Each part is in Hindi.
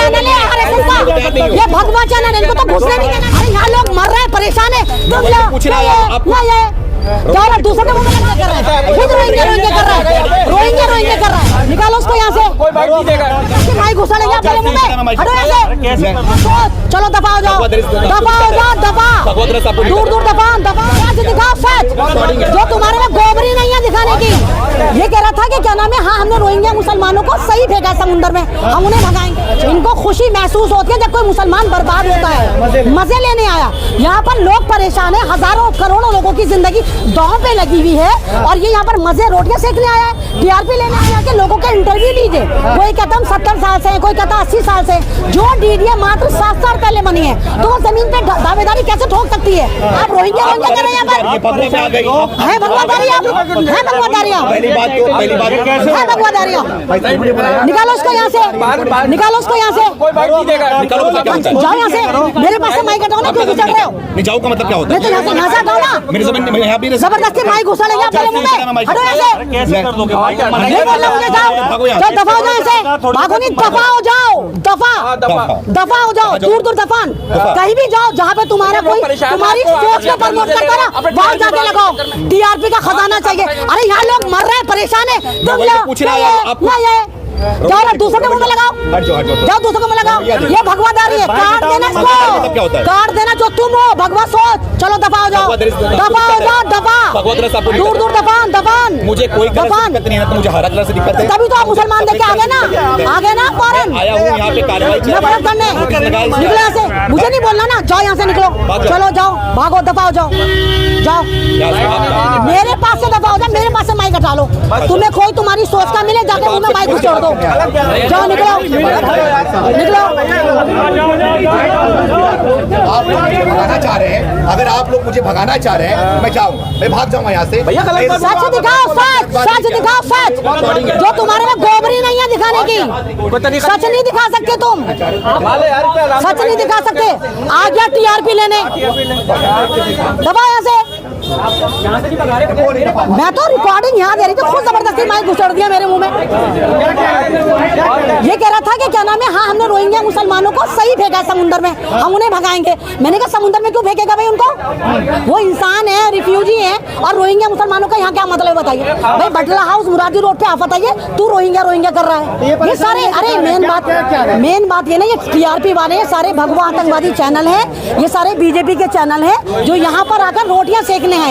चैनल है आरएसएस का, ये भगवा चैनल है, इनको तो घुसने नहीं देना। अरे यहाँ लोग मर रहे हैं, परेशान है, तुम क्या दूसरे को कर रहा है, खुद रोहिंग्या कर रहा है, रोहिंग्या कर रहा है, निकालो उसको यहाँ से। भाई घुसड़ेंगे आपके मुंह में, हटो यहाँ से। चलो दफा हो जाओ, दफा दूर दफा दिखाओ सच, जो तुम्हारे में गोबरी नहीं है दिखाने की। ये कह रहा था कि क्या नाम है, हाँ हमने रोहिंग्या मुसलमानों को सही फेंका समुद्र में, हम उन्हें भगाएंगे। इनको खुशी महसूस होती है जब कोई मुसलमान बर्बाद होता है, मजे लेने आया। यहाँ पर लोग परेशान है, हजारों करोड़ों लोगों की जिंदगी दांव पे लगी हुई है, और ये यहाँ पर मजे रोटियां सेकने आया है, टीआरपी लेने आया कि लोगों के इंटरव्यू लीजिए। कोई कहता हम 70 साल से, कोई कहता 80 साल से, जो डीडीए मात्र 7 साल पहले बनी है, तो वो जमीन पे दावेदारी कैसे ठोक सकती है? आप रोहिंग्या कर रहे हैं यहाँ पर, है भगवादारी, आप है भगवादारी, है भगवादारी। निकालो उसको यहाँ से, निकालो उसको यहाँ से, जाओ यहाँ से। मेरे पास से माइक हटाओ ना, क्यों चढ़ रहे हो? नहीं जाओ का मतलब क्या होता है? मैं तो यहाँ से हटाओ ना, मेरे जमीन में यहाँ भी जबरदस्ती माइक घुसाड़ेंगे आपके मुंह में, हटो यहाँ से। कैसे कर दोगे? नहीं बोलना मुझे, जाओ दफा हो जाओ ऐसे, भागो नहीं, दफा हो जाओ, दफा हो जाओ, दूर दफान, कहीं भी जाओ जहाँ पे तुम्हारा कोई तुम्हारी सोच को प्रमोट करता ना, वहाँ जाके लगाओ। टीआरपी का खजाना चाहिए। अरे यहाँ लोग मर रहे हैं, परेशान है, तुम जाओ ना दूसरे के मुंह में लगाओ, जाओ दूसरे को मुंह लगाओ। ये भगवादारी है, काट देना इसको, काट देना जो तुम हो, भगवा सोच। चलो दफा हो जाओ, दफा दूर दफान। मुझे कोई दिक्कत नहीं है, तो मुझे हर कलर से दिक्कत है। तभी तो आप मुसलमान देख के आगे ना फौरन आया हूँ यहाँ पे कार्रवाई करने। निकलो यहाँ से, मुझे नहीं बोलना ना, जाओ यहाँ से, निकलो, चलो जाओ, भागो, दफा हो जाओ, जाओ मेरे पास से दफा हो जाओ, मेरे पास से माइक हटा लो। तुम्हें कोई तुम्हारी सोच का मिले, जाके मुंह में माइक घुसोड़ दो, जाओ निकलो। आप लोग मुझे भगाना चाह रहे हैं, अगर आप लोग मुझे भगाना चाह रहे हैं, मैं जाऊंगा, मैं भाग जाऊंगा यहाँ से। सच दिखाओ, सच जो तुम्हारे में गोबरी नहीं है दिखाने की। सच नहीं दिखा सकते तुम, सच नहीं दिखा सकते। आ गया टीआरपी लेने, दबाओ यहाँ से। मैं तो रिकॉर्डिंग यहाँ दे रही थी, खुद जबरदस्ती माइक घुसड़ दिया मेरे मुंह में। ये कह रहा था कि क्या नाम है, हाँ हमने रोहिंग्या मुसलमानों को सही फेंका समुद्र में, हम उन्हें भगाएंगे। मैंने कहा समुद्र में क्यों फेंकेगा भाई उनको? वो इंसान है, रिफ्यूजी है, और रोहिंग्या मुसलमानों का यहाँ क्या मतलब बताइए भाई? बटला हाउस मुरादी रोड पे आफत आइए, तू रोहिंग्या कर रहा है। ये सारे, अरे मेन बात ये ना, ये टीआरपी वाले सारे भगवा आतंकवादी चैनल है, ये सारे बीजेपी के चैनल है, जो यहाँ पर आकर रोटियां सेकने आए।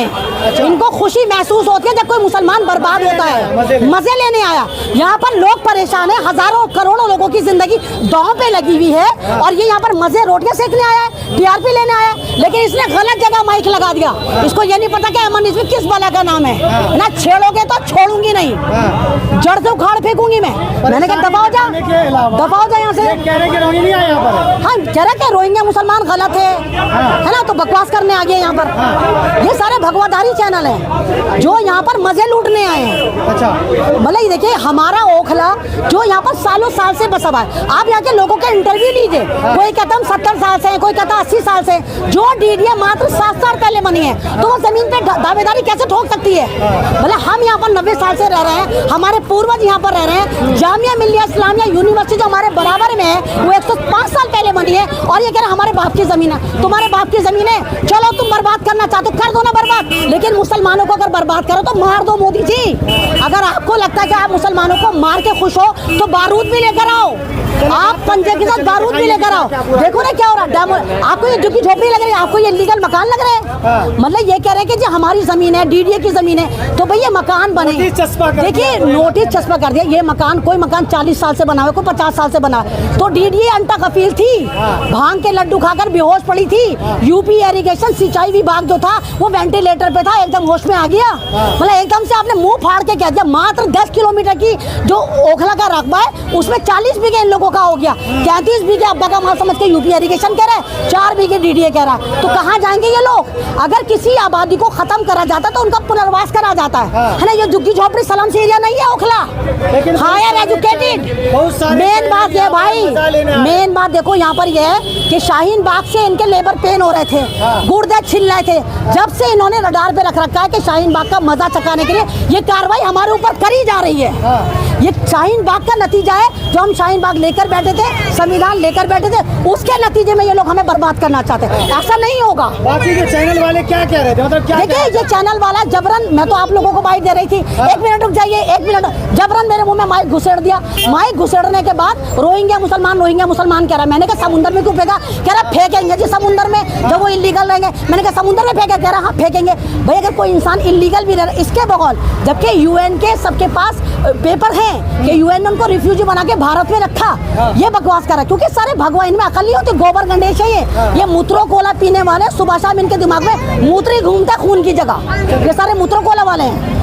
इनको खुशी महसूस होती है जब कोई मुसलमान बर्बाद होता है, मजे लेने आया। यहाँ पर लोग परेशान है, हजारों करोड़ों लोगों की जिंदगी दांव पे लगी हुई है, और ये यहाँ पर मजे रोटियां सेकने आया है, टीआरपी लेने आया। लेकिन इसने गलत जगह माइक लगा दिया। इसको ये नहीं पता कि अमन इसमें किस बला का नाम है ना। छेड़ोगे तो छोड़ूंगी नहीं, जड़ से उखाड़ फेंकूंगी मैं। मैंने कहा दबाओ जा यहाँ से। हाँ, कह रहे रोहिंग्या मुसलमान गलत है ना, तो बकवास करने आ गए यहाँ पर। ये सारे भगवादारी चैनल हैं जो यहाँ पर मजे लूटने आए हैं। अच्छा, मतलब देखिए हमारा ओखला जो यहाँ पर सालों साल से बसा हुआ है। आप यहाँ के लोगों के इंटरव्यू लीजिए, कोई कहता हम 70 साल से, कोई कहता 80 साल से, जो डीडीए मात्र 7 साल पहले बनी है, तो वो जमीन पे दावेदारी कैसे ठोक सकती है? मतलब हम यहाँ पर 90 साल से रह रहे हैं, हमारे पूर्वज यहाँ पर रह रहे हैं। जामिया मिल्लिया इस्लामिया यूनिवर्सिटी जो हमारे बराबर में है, वो 105 साल पहले बनी है, और ये कह रहे हमारे बाप की जमीन है। तुम्हारे बाप की जमीन है, चलो तुम बर्बाद करना चाहते हो, कर दो ना बर्बाद, लेकिन मुसलमानों को अगर बर्बाद करो तो मार दो मोदी जी। अगर आपको लगता है कि आप मुसलमानों को मार के खुश हो, तो बारूद भी लेकर आओ, आप पंजे के साथ बारूद भी लेकर आओ। देखो ना क्या हो रहा है, आपको ये झुग्गी झोपड़ी लग रही है, आपको ये लीगल मकान लग रहे हैं। मतलब ये कह रहे हैं कि जो हमारी जमीन है, डीडीए की जमीन है, तो भाई ये मकान बने। देखिए नोटिस चस्पा कर दिया। ये मकान, कोई मकान 40 साल से बना हुआ, कोई 50 साल से बना है, तो डीडीए अंटा कफील थी, भांग के लड्डू खाकर बेहोश पड़ी थी। यूपी इरिगेशन सिंचाई विभाग जो था वो वेंटिलेटर पे था, एकदम होश में आ गया। मतलब एकदम से आपने मुंह फाड़ के कह दिया। मात्र 10 किलोमीटर की जो ओखला का रकबा है, उसमें 40 बीघे इन लोगों का हो गया। 33 बीघे अब्बा का माल समझ के यूपी इरिगेशन कह रहा है, 4 बीघे डीडीए कह रहा है। तो कहाँ जाएंगे ये लोग? अगर किसी आबादी को खत्म करा जाता तो उनका पुनर्वास करा जाता है ना। ये झुग्गी झोपड़ी सलम से एरिया नहीं है ओखला, हायर एजुकेटेड। मेन बात ये भाई, मेन बात देखो यहाँ पर ये है कि शाहीन बाग से इनके लेबर पेन हो रहे थे, गुर्दे छिल रहे थे। जब से इन्होंने रडार पे रख रखा है कि शाहीन बाग का मजा चकाने के लिए ये कार्रवाई हमारे ऊपर करी जा रही है। ये शाहीन बाग का नतीजा है। जो हम शाहीन बाग लेकर बैठे थे, संविधान लेकर बैठे थे, उसके नतीजे में ये लोग हमें बर्बाद करना चाहते हैं। ऐसा नहीं होगा। बाकी के चैनल वाले क्या कह रहे थे, मतलब क्या देखिए ये चैनल वाला जबरन, मैं तो आप लोगों को बाइट दे रही थी, 1 मिनट रुक जाइए, 1 मिनट, जबरन मेरे मुंह में माइक घुसेड़ दिया। माइक घुसेड़ने के बाद रोहिंग्या मुसलमान कह रहा है। मैंने कहा समुद्र में क्यों फेंका? कह रहा फेंकेंगे जी समुद्र में, जब वो इलीगल रहेंगे। मैंने कहा समुद्र में फेंका? कह रहा हाँ फेंकेंगे। भाई अगर कोई इंसान इलीगल भी रह रहा है इसके बगौल, जबकि यूएन के सबके पास पेपर हैं कि यूएन ने उनको रिफ्यूजी बना के भारत में रखा, ये बकवास कर रहा है। क्योंकि सारे भगवान, इनमें अकल नहीं होती, गोबर गंडेश है ये मूत्रो कोला पीने वाले, सुबह शाम इनके दिमाग में मूत्र ही घूमता खून की जगह, ये सारे मूत्रो कोला वाले हैं।